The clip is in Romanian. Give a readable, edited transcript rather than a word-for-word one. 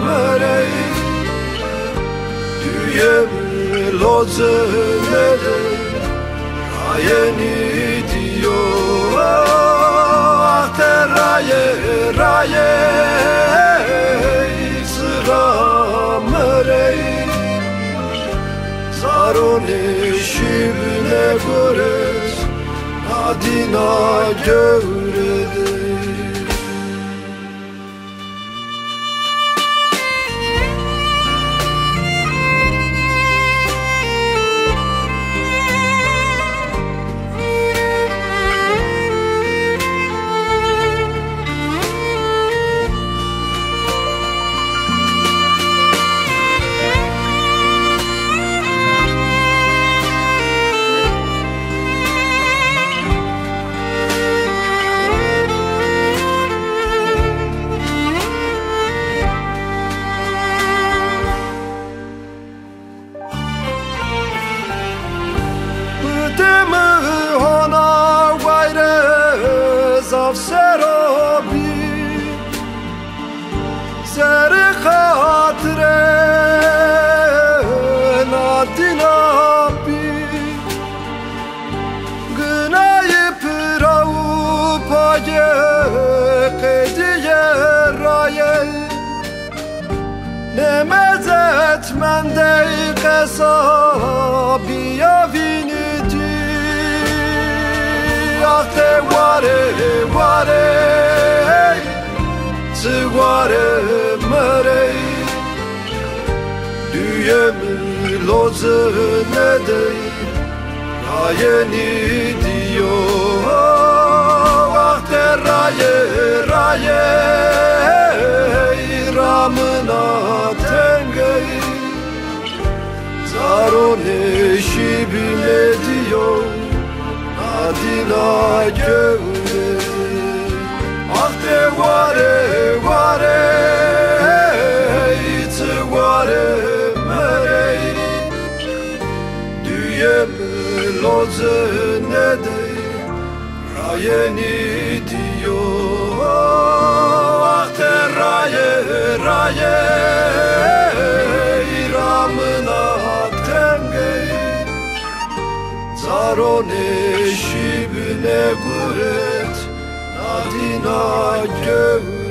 mărei Duyem lozele Rayeni diyor Ahte raye Sıra mărei Zarone şibne gores Adina gövrede Serobi Ser khatre nadinabi Gınayı pırau paye Qediye raye Nemezet mendey qesabiya vinidi Ahte ware Zıvare mărei Duyem lozene dey Rayeni diyor Ahte raye Ramına tengey Zarone şibine diyor Adina gövre Ahte ware Zıvare mărei Duyem lozene dey Rayeni diyor Ahte raye Ramına tengey Zarone şibne guret Adina gövre